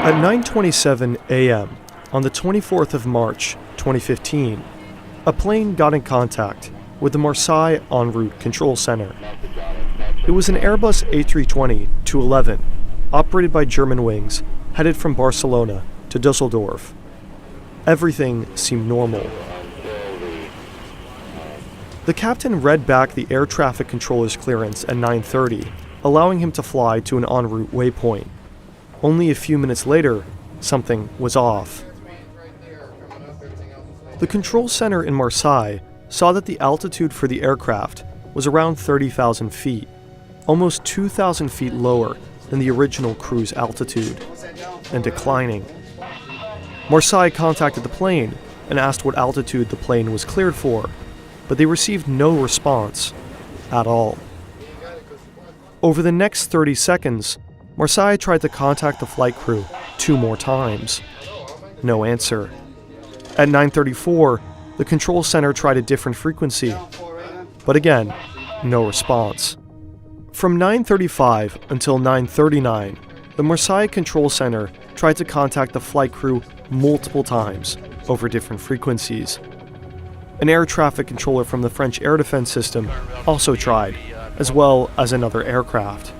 At 9:27 a.m. on the 24th of March, 2015, a plane got in contact with the Marseille en route control center. It was an Airbus A320-211, operated by Germanwings, headed from Barcelona to Dusseldorf. Everything seemed normal. The captain read back the air traffic controller's clearance at 9:30, allowing him to fly to an en route waypoint. Only a few minutes later, something was off. The control center in Marseille saw that the altitude for the aircraft was around 30,000 feet, almost 2,000 feet lower than the original cruise altitude, and declining. Marseille contacted the plane and asked what altitude the plane was cleared for, but they received no response at all. Over the next 30 seconds, Marseille tried to contact the flight crew 2 more times. No answer. At 9:34, the control center tried a different frequency, but again, no response. From 9:35 until 9:39, the Marseille control center tried to contact the flight crew multiple times over different frequencies. An air traffic controller from the French air defense system also tried, as well as another aircraft.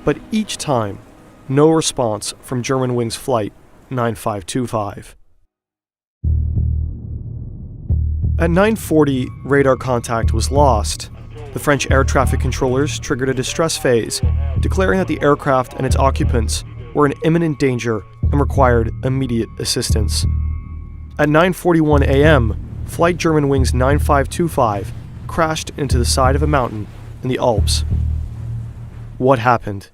But each time, no response from Germanwings Flight 9525. At 9:40, radar contact was lost. The French air traffic controllers triggered a distress phase, declaring that the aircraft and its occupants were in imminent danger and required immediate assistance. At 9:41 a.m., Flight Germanwings 9525 crashed into the side of a mountain in the Alps. What happened?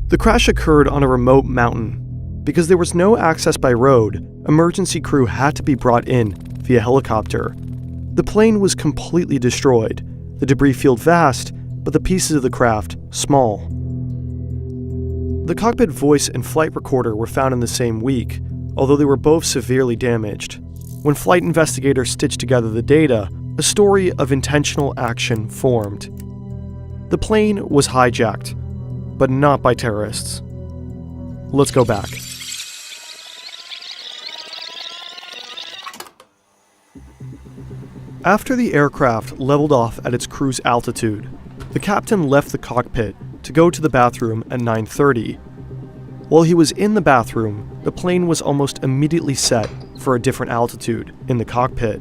The crash occurred on a remote mountain. Because there was no access by road, emergency crew had to be brought in via helicopter. The plane was completely destroyed, the debris field vast, but the pieces of the craft small. The cockpit voice and flight recorder were found in the same week, although they were both severely damaged. When flight investigators stitched together the data, a story of intentional action formed. The plane was hijacked, but not by terrorists. Let's go back. After the aircraft leveled off at its cruise altitude, the captain left the cockpit to go to the bathroom at 9:30. While he was in the bathroom, the plane was almost immediately set for a different altitude in the cockpit.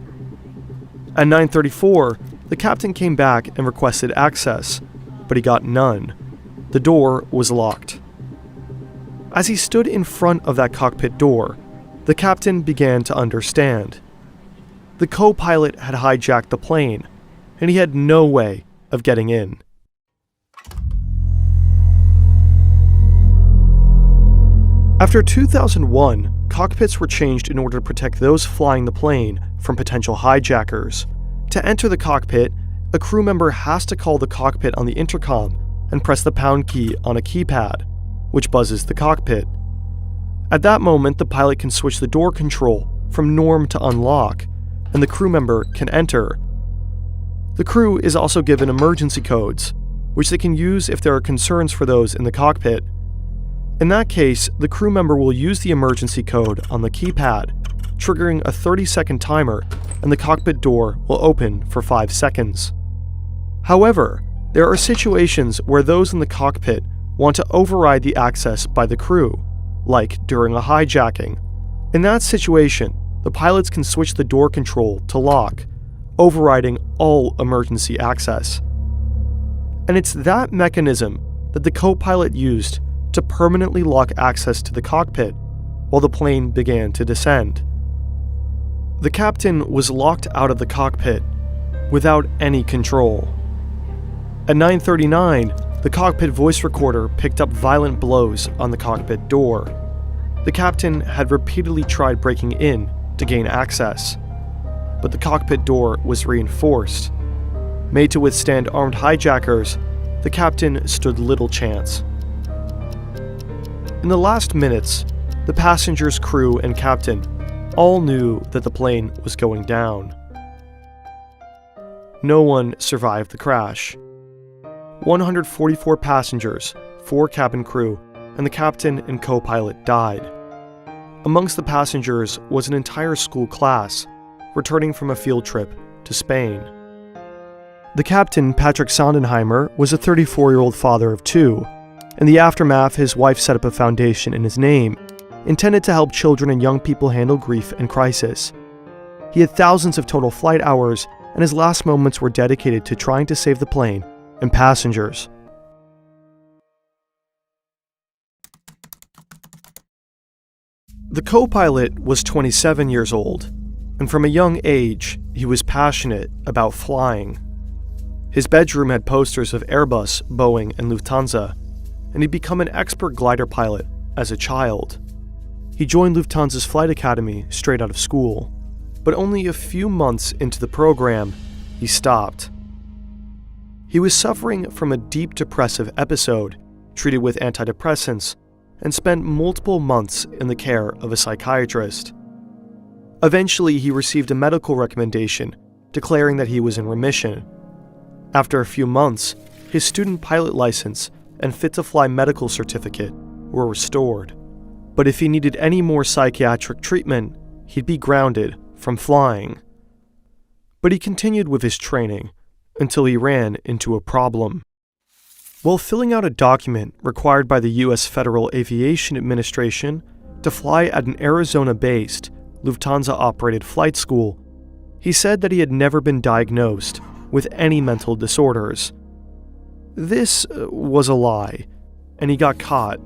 At 9:34, the captain came back and requested access, but he got none. The door was locked. As he stood in front of that cockpit door, the captain began to understand. The co-pilot had hijacked the plane, and he had no way of getting in. After 2001, cockpits were changed in order to protect those flying the plane from potential hijackers. To enter the cockpit, a crew member has to call the cockpit on the intercom and press the pound key on a keypad, which buzzes the cockpit. At that moment, the pilot can switch the door control from norm to unlock, and the crew member can enter. The crew is also given emergency codes, which they can use if there are concerns for those in the cockpit. In that case, the crew member will use the emergency code on the keypad, triggering a 30-second timer, and the cockpit door will open for 5 seconds. However, there are situations where those in the cockpit want to override the access by the crew, like during a hijacking. In that situation, the pilots can switch the door control to lock, overriding all emergency access. And it's that mechanism that the co-pilot used to permanently lock access to the cockpit while the plane began to descend. The captain was locked out of the cockpit without any control. At 9:39, the cockpit voice recorder picked up violent blows on the cockpit door. The captain had repeatedly tried breaking in to gain access, but the cockpit door was reinforced. Made to withstand armed hijackers, the captain stood little chance. In the last minutes, the passengers, crew, and captain all knew that the plane was going down. No one survived the crash. 144 passengers, 4 cabin crew, and the captain and co-pilot died. Amongst the passengers was an entire school class, returning from a field trip to Spain. The captain, Patrick Sondenheimer, was a 34-year-old father of 2. In the aftermath, his wife set up a foundation in his name, intended to help children and young people handle grief and crisis. He had thousands of total flight hours, and his last moments were dedicated to trying to save the plane and passengers. The co-pilot was 27 years old, and from a young age, he was passionate about flying. His bedroom had posters of Airbus, Boeing, and Lufthansa, and he'd become an expert glider pilot as a child. He joined Lufthansa's flight academy straight out of school, but only a few months into the program, he stopped. He was suffering from a deep depressive episode, treated with antidepressants, and spent multiple months in the care of a psychiatrist. Eventually, he received a medical recommendation declaring that he was in remission. After a few months, his student pilot license and fit-to-fly medical certificate were restored. But if he needed any more psychiatric treatment, he'd be grounded from flying. But he continued with his training until he ran into a problem. While filling out a document required by the U.S. Federal Aviation Administration to fly at an Arizona-based, Lufthansa-operated flight school, he said that he had never been diagnosed with any mental disorders. This was a lie, and he got caught.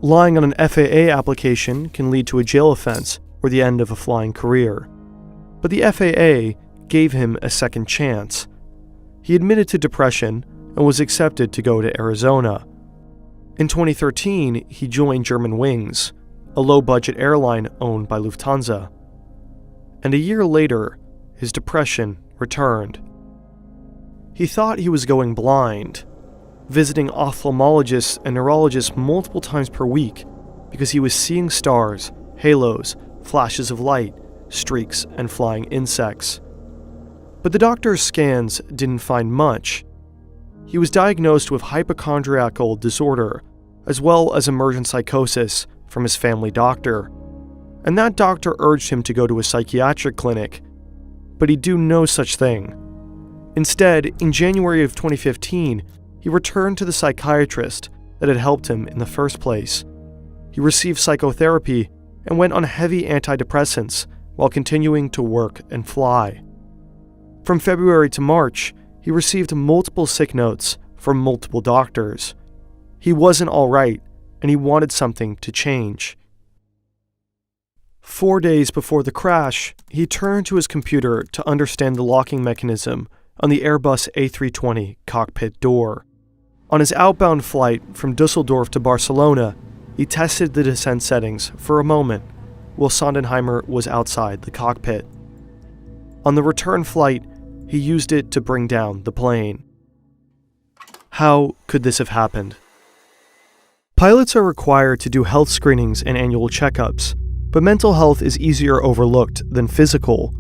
Lying on an FAA application can lead to a jail offense or the end of a flying career. But the FAA gave him a second chance. He admitted to depression and was accepted to go to Arizona. In 2013, he joined Germanwings, a low-budget airline owned by Lufthansa. And a year later, his depression returned. He thought he was going blind, visiting ophthalmologists and neurologists multiple times per week because he was seeing stars, halos, flashes of light, streaks, and flying insects. But the doctor's scans didn't find much. He was diagnosed with hypochondriacal disorder, as well as emergent psychosis from his family doctor. And that doctor urged him to go to a psychiatric clinic, but he'd do no such thing. Instead, in January of 2015, he returned to the psychiatrist that had helped him in the first place. He received psychotherapy and went on heavy antidepressants while continuing to work and fly. From February to March, he received multiple sick notes from multiple doctors. He wasn't all right, and he wanted something to change. 4 days before the crash, he turned to his computer to understand the locking mechanism on the Airbus A320 cockpit door. On his outbound flight from Dusseldorf to Barcelona, he tested the descent settings for a moment while Sondenheimer was outside the cockpit. On the return flight, he used it to bring down the plane. How could this have happened? Pilots are required to do health screenings and annual checkups, but mental health is easier overlooked than physical.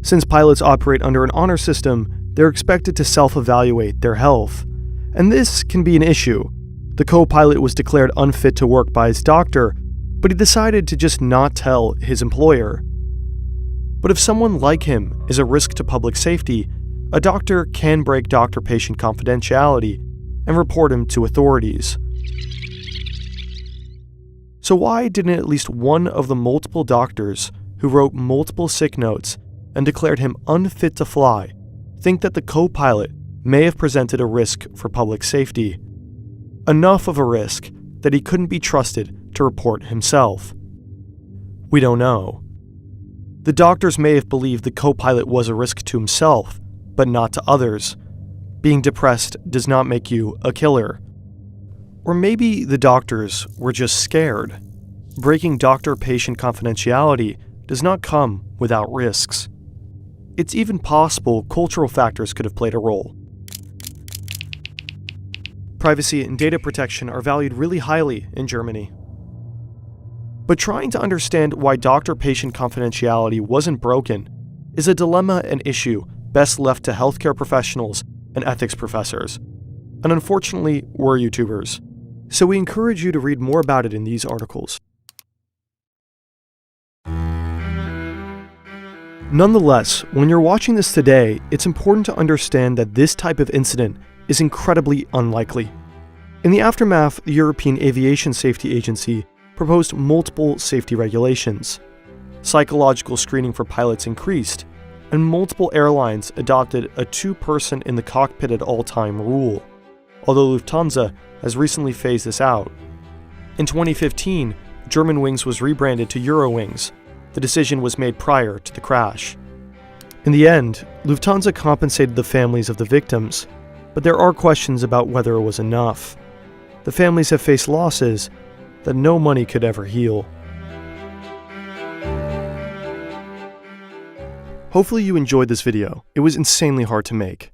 Since pilots operate under an honor system, they're expected to self-evaluate their health. And this can be an issue. The co-pilot was declared unfit to work by his doctor, but he decided to just not tell his employer. But if someone like him is a risk to public safety, a doctor can break doctor-patient confidentiality and report him to authorities. So why didn't at least one of the multiple doctors who wrote multiple sick notes and declared him unfit to fly think that the co-pilot may have presented a risk for public safety? Enough of a risk that he couldn't be trusted to report himself. We don't know. The doctors may have believed the co-pilot was a risk to himself, but not to others. Being depressed does not make you a killer. Or maybe the doctors were just scared. Breaking doctor-patient confidentiality does not come without risks. It's even possible cultural factors could have played a role. Privacy and data protection are valued really highly in Germany. But trying to understand why doctor-patient confidentiality wasn't broken is a dilemma and issue best left to healthcare professionals and ethics professors. And unfortunately, we're YouTubers. so we encourage you to read more about it in these articles. Nonetheless, when you're watching this today, it's important to understand that this type of incident is incredibly unlikely. In the aftermath, the European Aviation Safety Agency proposed multiple safety regulations. Psychological screening for pilots increased, and multiple airlines adopted a two-person in the cockpit at all time rule, although Lufthansa has recently phased this out. In 2015, Germanwings was rebranded to Eurowings. The decision was made prior to the crash. In the end, Lufthansa compensated the families of the victims, but there are questions about whether it was enough. The families have faced losses that no money could ever heal. Hopefully you enjoyed this video. It was insanely hard to make.